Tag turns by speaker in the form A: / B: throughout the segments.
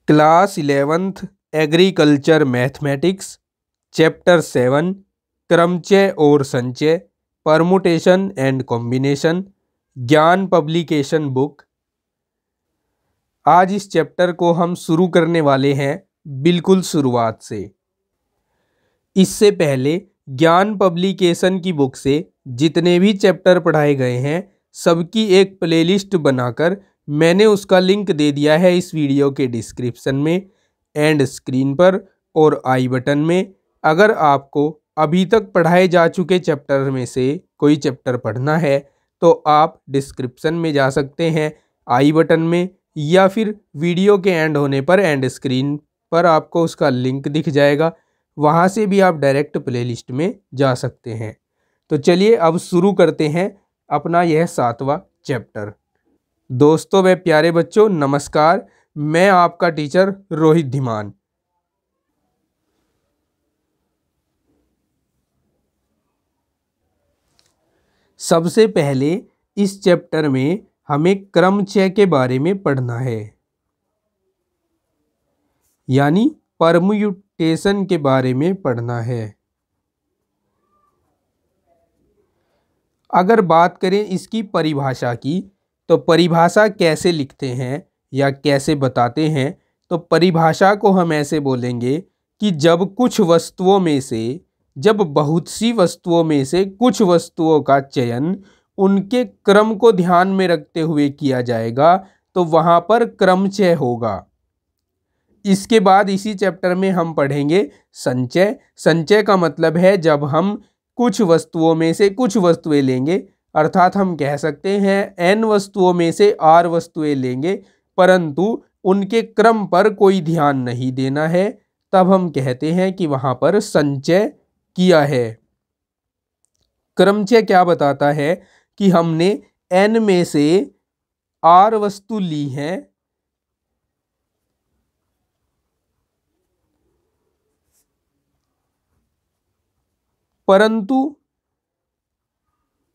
A: Class 11th agriculture mathematics chapter 7 क्रमचय और संचय permutation and combination ज्ञान पब्लिकेशन बुक। आज इस चैप्टर को हम शुरू करने वाले हैं बिल्कुल शुरुआत से। इससे पहले ज्ञान पब्लिकेशन की बुक से जितने भी चैप्टर पढ़ाए गए हैं सबकी एक प्लेलिस्ट बनाकर मैंने उसका लिंक दे दिया है इस वीडियो के डिस्क्रिप्शन में एंड स्क्रीन पर और आई बटन में। अगर आपको अभी तक पढ़ाए जा चुके चैप्टर में से कोई चैप्टर पढ़ना है तो आप डिस्क्रिप्शन में जा सकते हैं, आई बटन में, या फिर वीडियो के एंड होने पर एंड स्क्रीन पर आपको उसका लिंक दिख जाएगा, वहाँ से भी आप डायरेक्ट प्लेलिस्ट में जा सकते हैं। तो चलिए अब शुरू करते हैं अपना यह 7वां चैप्टर। दोस्तों व प्यारे बच्चों नमस्कार, मैं आपका टीचर रोहित धीमान। सबसे पहले इस चैप्टर में हमें क्रमचय के बारे में पढ़ना है, यानी परम्यूटेशन के बारे में पढ़ना है। अगर बात करें इसकी परिभाषा की तो परिभाषा कैसे लिखते हैं या कैसे बताते हैं, तो परिभाषा को हम ऐसे बोलेंगे कि जब बहुत सी वस्तुओं में से कुछ वस्तुओं का चयन उनके क्रम को ध्यान में रखते हुए किया जाएगा तो वहाँ पर क्रमचय होगा। इसके बाद इसी चैप्टर में हम पढ़ेंगे संचय। संचय का मतलब है जब हम कुछ वस्तुओं में से कुछ वस्तुएं लेंगे, अर्थात हम कह सकते हैं n वस्तुओं में से r वस्तुएं लेंगे परंतु उनके क्रम पर कोई ध्यान नहीं देना है, तब हम कहते हैं कि वहाँ पर संचय किया है। क्रमचय क्या बताता है कि हमने n में से r वस्तु ली है परंतु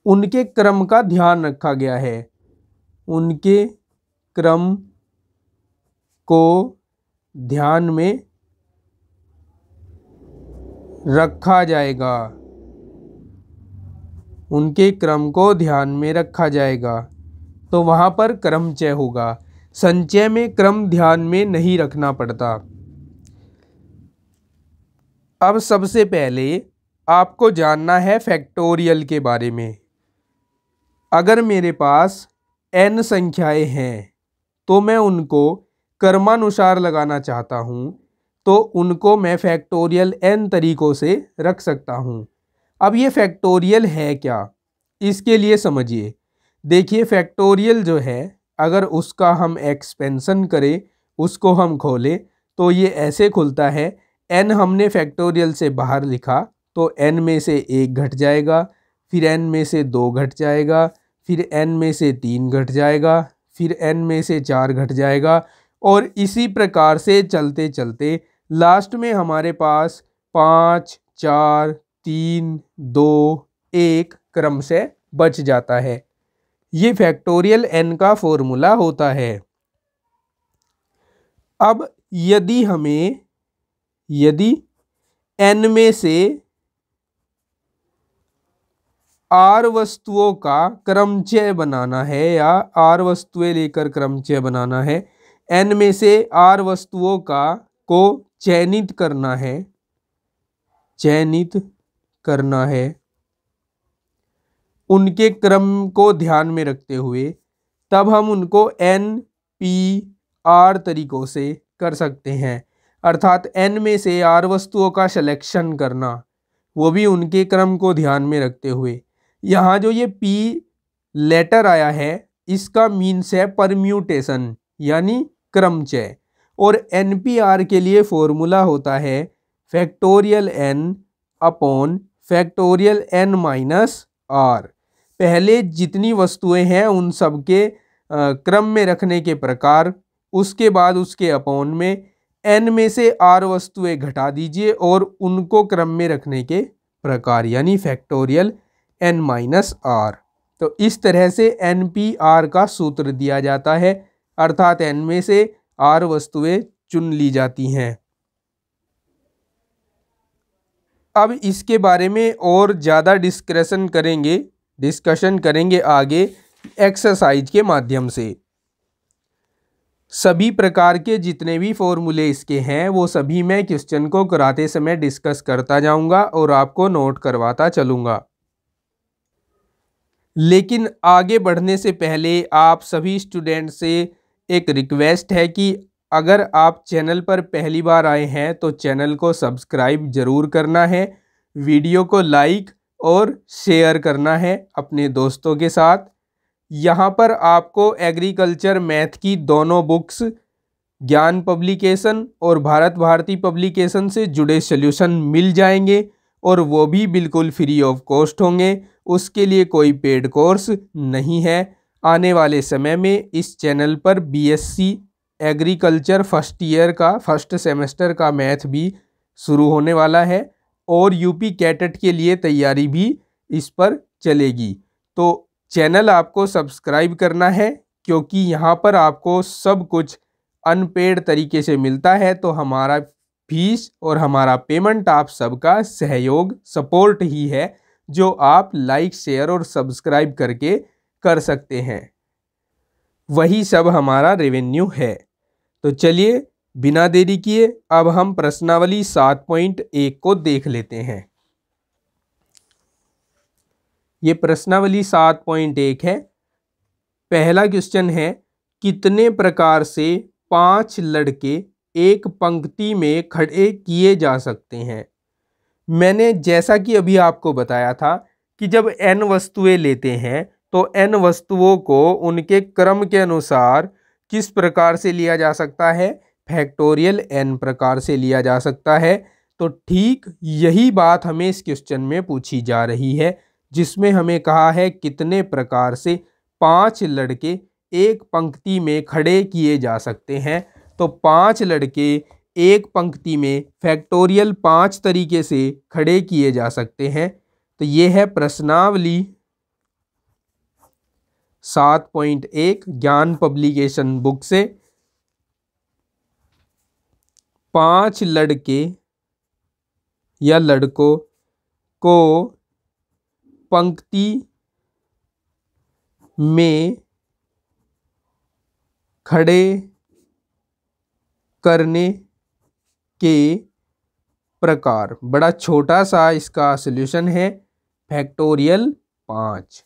A: उनके क्रम का ध्यान रखा गया है, उनके क्रम को ध्यान में रखा जाएगा, उनके क्रम को ध्यान में रखा जाएगा, तो वहाँ पर क्रमचय होगा। संचय में क्रम ध्यान में नहीं रखना पड़ता। अब सबसे पहले आपको जानना है फैक्टोरियल के बारे में। अगर मेरे पास n संख्याएं हैं तो मैं उनको क्रमानुसार लगाना चाहता हूँ तो उनको मैं फैक्टोरियल n तरीकों से रख सकता हूँ। अब ये फैक्टोरियल है क्या, इसके लिए समझिए। देखिए फैक्टोरियल जो है अगर उसका हम एक्सपेंशन करें, उसको हम खोलें तो ये ऐसे खुलता है। n हमने फैक्टोरियल से बाहर लिखा तो n में से 1 घट जाएगा, फिर n में से 2 घट जाएगा, फिर n में से 3 घट जाएगा, फिर n में से 4 घट जाएगा, और इसी प्रकार से चलते चलते लास्ट में हमारे पास 5, 4, 3, 2, 1 क्रम से बच जाता है। ये फैक्टोरियल n का फॉर्मूला होता है। अब यदि n में से r वस्तुओं का क्रमचय बनाना है या r वस्तुएं लेकर क्रमचय बनाना है, n में से r वस्तुओं को चयनित करना है उनके क्रम को ध्यान में रखते हुए, तब हम उनको n p r तरीकों से कर सकते हैं। अर्थात n में से r वस्तुओं का सिलेक्शन करना, वो भी उनके क्रम को ध्यान में रखते हुए। यहाँ जो ये p लेटर आया है इसका मीन्स है परम्यूटेशन यानी क्रमचय, और NPR के लिए फॉर्मूला होता है factorial n upon factorial n minus r। पहले जितनी वस्तुएं हैं उन सब के क्रम में रखने के प्रकार, उसके बाद उसके अपॉन में n में से r वस्तुएं घटा दीजिए और उनको क्रम में रखने के प्रकार, यानी फैक्टोरियल n माइनस r। तो इस तरह से NPR का सूत्र दिया जाता है, अर्थात n में से r वस्तुएं चुन ली जाती हैं। अब इसके बारे में और ज़्यादा डिस्कशन करेंगे आगे एक्सरसाइज के माध्यम से। सभी प्रकार के जितने भी फॉर्मूले इसके हैं वो सभी मैं क्वेश्चन को कराते समय डिस्कस करता जाऊंगा और आपको नोट करवाता चलूंगा। लेकिन आगे बढ़ने से पहले आप सभी स्टूडेंट से एक रिक्वेस्ट है कि अगर आप चैनल पर पहली बार आए हैं तो चैनल को सब्सक्राइब ज़रूर करना है, वीडियो को लाइक और शेयर करना है अपने दोस्तों के साथ। यहाँ पर आपको एग्रीकल्चर मैथ की दोनों बुक्स ज्ञान पब्लिकेशन और भारत भारती पब्लिकेशन से जुड़े सॉल्यूशन मिल जाएंगे और वो भी बिल्कुल फ्री ऑफ कॉस्ट होंगे। उसके लिए कोई पेड कोर्स नहीं है। आने वाले समय में इस चैनल पर बीएससी एग्रीकल्चर फर्स्ट सेमेस्टर का मैथ भी शुरू होने वाला है और यूपी कैटेट के लिए तैयारी भी इस पर चलेगी। तो चैनल आपको सब्सक्राइब करना है क्योंकि यहाँ पर आपको सब कुछ अनपेड तरीके से मिलता है। तो हमारा फीस और हमारा पेमेंट आप सबका सहयोग सपोर्ट ही है जो आप लाइक शेयर और सब्सक्राइब करके कर सकते हैं, वही सब हमारा रेवेन्यू है। तो चलिए बिना देरी किए अब हम प्रश्नावली 7.1 को देख लेते हैं। ये प्रश्नावली 7.1 है। पहला क्वेश्चन है, कितने प्रकार से 5 लड़के एक पंक्ति में खड़े किए जा सकते हैं। मैंने जैसा कि अभी आपको बताया था कि जब n वस्तुएं लेते हैं तो n वस्तुओं को उनके क्रम के अनुसार किस प्रकार से लिया जा सकता है, फैक्टोरियल n प्रकार से लिया जा सकता है। तो ठीक यही बात हमें इस क्वेश्चन में पूछी जा रही है जिसमें हमें कहा है कितने प्रकार से 5 लड़के एक पंक्ति में खड़े किए जा सकते हैं। तो 5 लड़के एक पंक्ति में फैक्टोरियल 5 तरीके से खड़े किए जा सकते हैं। तो ये है प्रश्नावली 7.1 ज्ञान पब्लिकेशन बुक से। 5 लड़के या लड़कों को पंक्ति में खड़े करने के प्रकार। बड़ा छोटा सा इसका सॉल्यूशन है, फैक्टोरियल 5।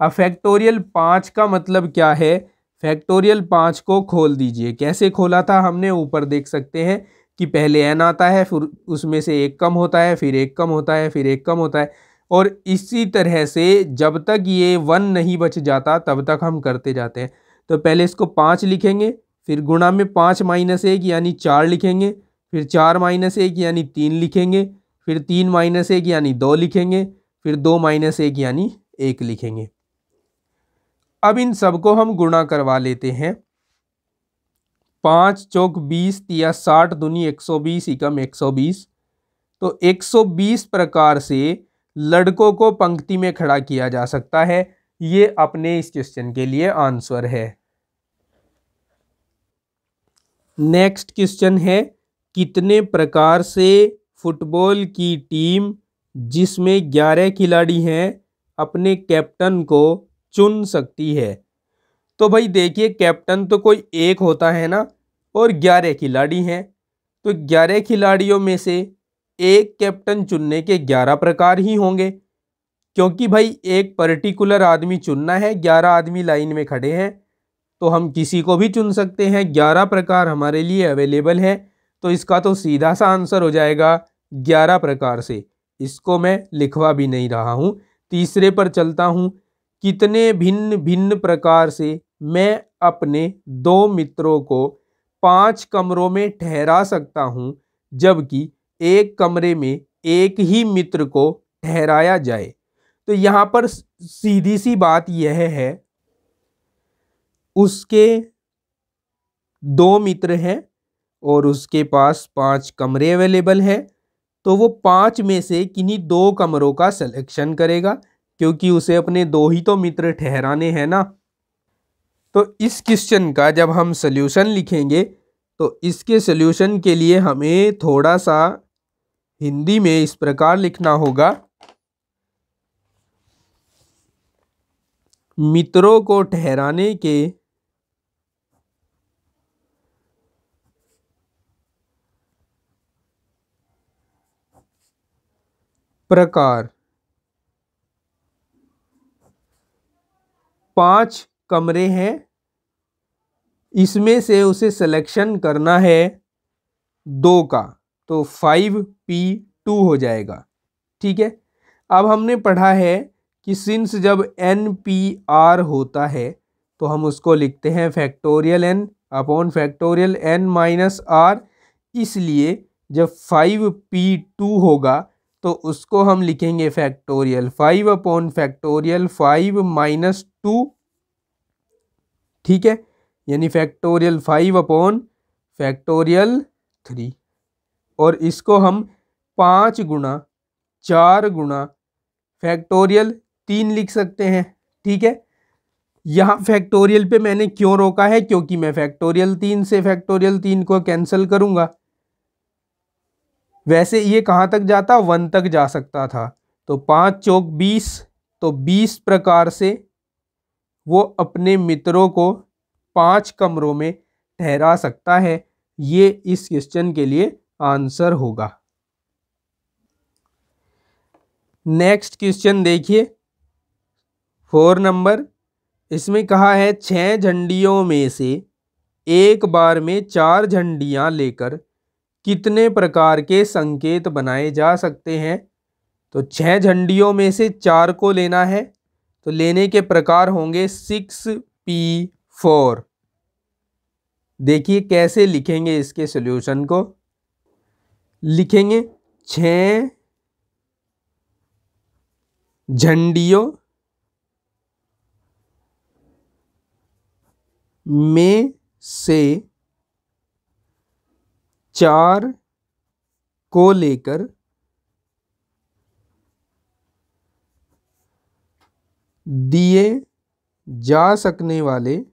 A: अब फैक्टोरियल 5 का मतलब क्या है, फैक्टोरियल 5 को खोल दीजिए। कैसे खोला था हमने, ऊपर देख सकते हैं कि पहले n आता है, फिर उसमें से एक कम होता है, फिर एक कम होता है, फिर एक कम होता है और इसी तरह से जब तक ये 1 नहीं बच जाता तब तक हम करते जाते हैं। तो पहले इसको 5 लिखेंगे, फिर गुणा में 5 - 1 यानी 4 लिखेंगे, फिर 4 - 1 यानी 3 लिखेंगे, फिर 3 - 1 यानी 2 लिखेंगे, फिर 2 - 1 यानी 1 लिखेंगे। अब इन सबको हम गुणा करवा लेते हैं। 5 चौक 20 तिया 60 दूनी 120 एकम 120। तो 120 प्रकार से लड़कों को पंक्ति में खड़ा किया जा सकता है। ये अपने इस क्वेश्चन के लिए आंसर है। नेक्स्ट क्वेश्चन है, कितने प्रकार से फुटबॉल की टीम जिसमें 11 खिलाड़ी हैं अपने कैप्टन को चुन सकती है। तो भाई देखिए, कैप्टन तो कोई एक होता है ना और 11 खिलाड़ी हैं। तो 11 खिलाड़ियों में से एक कैप्टन चुनने के 11 प्रकार ही होंगे क्योंकि भाई एक पर्टिकुलर आदमी चुनना है। 11 आदमी लाइन में खड़े हैं तो हम किसी को भी चुन सकते हैं। 11 प्रकार हमारे लिए अवेलेबल है। तो इसका तो सीधा सा आंसर हो जाएगा 11 प्रकार से। इसको मैं लिखवा भी नहीं रहा हूँ। तीसरे पर चलता हूँ, कितने भिन्न भिन्न प्रकार से मैं अपने 2 मित्रों को 5 कमरों में ठहरा सकता हूँ जबकि एक कमरे में एक ही मित्र को ठहराया जाए। तो यहाँ पर सीधी सी बात यह है, उसके 2 मित्र हैं और उसके पास 5 कमरे अवेलेबल हैं। तो वो 5 में से किन्हीं 2 कमरों का सिलेक्शन करेगा क्योंकि उसे अपने 2 ही तो मित्र ठहराने हैं ना। तो इस क्वेश्चन का जब हम सॉल्यूशन लिखेंगे तो इसके सॉल्यूशन के लिए हमें थोड़ा सा हिंदी में इस प्रकार लिखना होगा। मित्रों को ठहराने के प्रकार 5 कमरे हैं, इसमें से उसे सिलेक्शन करना है 2 का, तो 5P2 हो जाएगा। ठीक है। अब हमने पढ़ा है कि सिंस जब NPR होता है तो हम उसको लिखते हैं factorial n upon factorial n minus r, इसलिए जब 5P2 होगा तो उसको हम लिखेंगे फैक्टोरियल 5 अपॉन फैक्टोरियल 5 माइनस 2। ठीक है, यानी फैक्टोरियल 5 अपॉन फैक्टोरियल 3, और इसको हम 5 गुणा 4 गुणा फैक्टोरियल 3 लिख सकते हैं। ठीक है, यहाँ फैक्टोरियल पे मैंने क्यों रोका है, क्योंकि मैं फैक्टोरियल 3 से फैक्टोरियल 3 को कैंसिल करूंगा। वैसे ये कहाँ तक जाता, 1 तक जा सकता था, तो 5 चौक 20, तो 20 प्रकार से वो अपने मित्रों को 5 कमरों में ठहरा सकता है। ये इस क्वेश्चन के लिए आंसर होगा। नेक्स्ट क्वेश्चन देखिए 4 नंबर। इसमें कहा है 6 झंडियों में से एक बार में 4 झंडियां लेकर कितने प्रकार के संकेत बनाए जा सकते हैं। तो 6 झंडियों में से 4 को लेना है, तो लेने के प्रकार होंगे 6P4। देखिए कैसे लिखेंगे इसके सॉल्यूशन को। लिखेंगे 6 झंडियों में से 4 को लेकर दिए जा सकने वाले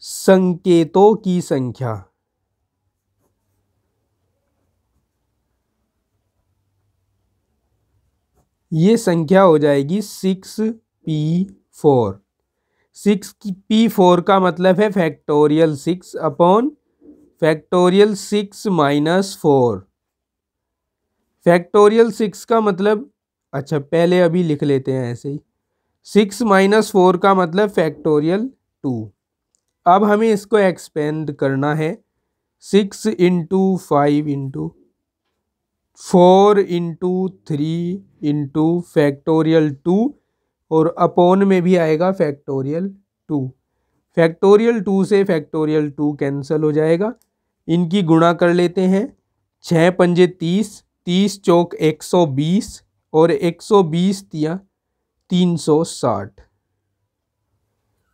A: संकेतों की संख्या। ये संख्या हो जाएगी 6P4। 6P4 का मतलब है factorial 6 upon factorial 6 minus 4। Factorial 6 का मतलब, अच्छा पहले अभी लिख लेते हैं ऐसे ही, 6 माइनस 4 का मतलब फैक्टोरियल 2। अब हमें इसको एक्सपेंड करना है 6 into 5 into 4 into 3 into factorial 2, और अपॉन में भी आएगा फैक्टोरियल 2। फैक्टोरियल 2 से फैक्टोरियल 2 कैंसिल हो जाएगा। इनकी गुणा कर लेते हैं, 6 पंजे 30, 30 चौक 120, और 120 तिया 360,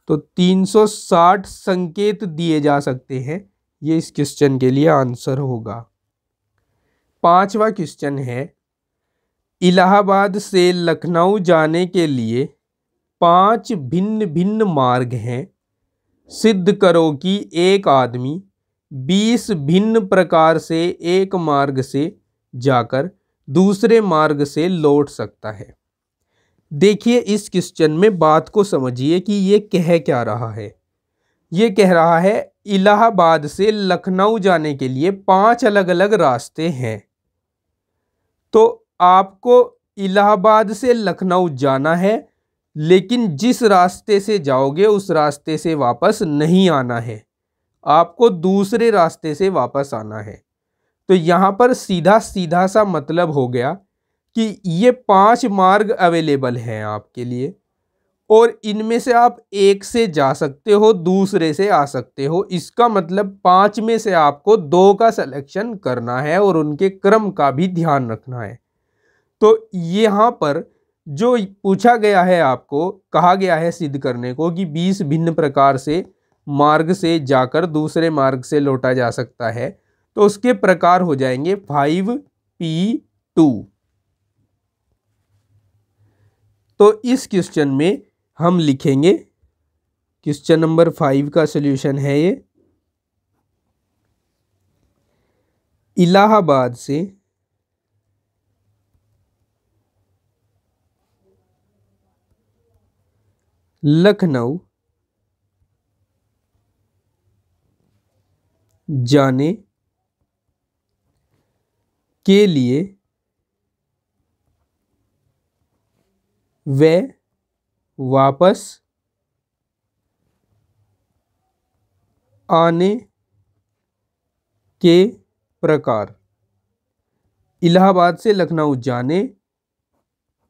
A: तो 360 संकेत दिए जा सकते हैं। ये इस क्वेश्चन के लिए आंसर होगा। 5वां क्वेश्चन है, इलाहाबाद से लखनऊ जाने के लिए 5 भिन्न भिन्न मार्ग हैं। सिद्ध करो कि एक आदमी 20 भिन्न प्रकार से एक मार्ग से जाकर दूसरे मार्ग से लौट सकता है। देखिए इस क्वेश्चन में बात को समझिए कि ये कह क्या रहा है। ये कह रहा है इलाहाबाद से लखनऊ जाने के लिए 5 अलग अलग रास्ते हैं। तो आपको इलाहाबाद से लखनऊ जाना है, लेकिन जिस रास्ते से जाओगे उस रास्ते से वापस नहीं आना है, आपको दूसरे रास्ते से वापस आना है। तो यहाँ पर सीधा सीधा सा मतलब हो गया कि ये 5 मार्ग अवेलेबल हैं आपके लिए, और इनमें से आप एक से जा सकते हो, दूसरे से आ सकते हो। इसका मतलब 5 में से आपको 2 का सिलेक्शन करना है और उनके क्रम का भी ध्यान रखना है। तो यहाँ पर जो पूछा गया है, आपको कहा गया है सिद्ध करने को कि 20 भिन्न प्रकार से मार्ग से जाकर दूसरे मार्ग से लौटा जा सकता है, तो उसके प्रकार हो जाएंगे 5P2। तो इस क्वेश्चन में हम लिखेंगे, क्वेश्चन नंबर 5 का सॉल्यूशन है ये, इलाहाबाद से लखनऊ जाने के लिए व वापस आने के प्रकार। इलाहाबाद से लखनऊ जाने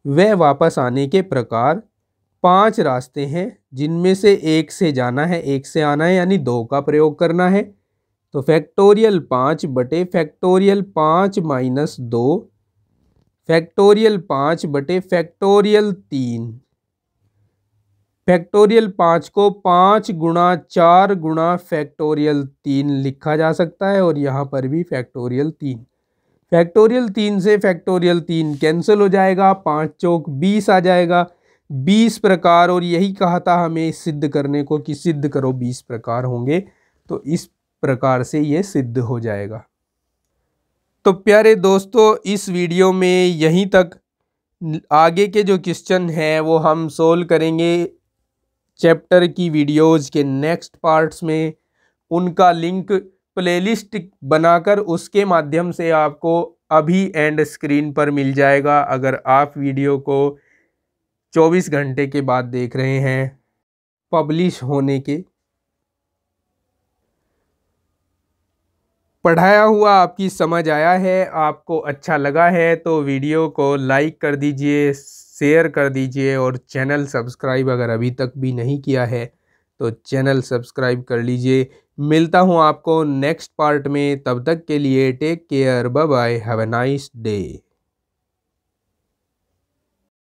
A: व वापस आने के प्रकार 5 रास्ते हैं, जिनमें से एक से जाना है, एक से आना है, यानी 2 का प्रयोग करना है। तो फैक्टोरियल 5 बटे फैक्टोरियल 5 माइनस 2, फैक्टोरियल 5 बटे फैक्टोरियल 3। फैक्टोरियल 5 को 5 गुणा 4 गुणा फैक्टोरियल 3 लिखा जा सकता है, और यहाँ पर भी फैक्टोरियल 3। फैक्टोरियल 3 से फैक्टोरियल 3 कैंसिल हो जाएगा, 5 चौक 20 आ जाएगा, 20 प्रकार। और यही कहा था हमें सिद्ध करने को कि सिद्ध करो 20 प्रकार होंगे, तो इस प्रकार से ये सिद्ध हो जाएगा। तो प्यारे दोस्तों, इस वीडियो में यहीं तक। आगे के जो क्वेश्चन हैं वो हम सोल्व करेंगे चैप्टर की वीडियोज़ के नेक्स्ट पार्ट्स में। उनका लिंक प्लेलिस्ट बनाकर उसके माध्यम से आपको अभी एंड स्क्रीन पर मिल जाएगा, अगर आप वीडियो को 24 घंटे के बाद देख रहे हैं पब्लिश होने के। पढ़ाया हुआ आपकी समझ आया है, आपको अच्छा लगा है तो वीडियो को लाइक कर दीजिए, शेयर कर दीजिए, और चैनल सब्सक्राइब अगर अभी तक भी नहीं किया है तो चैनल सब्सक्राइब कर लीजिए। मिलता हूँ आपको नेक्स्ट पार्ट में, तब तक के लिए take care, bye bye, have a nice day.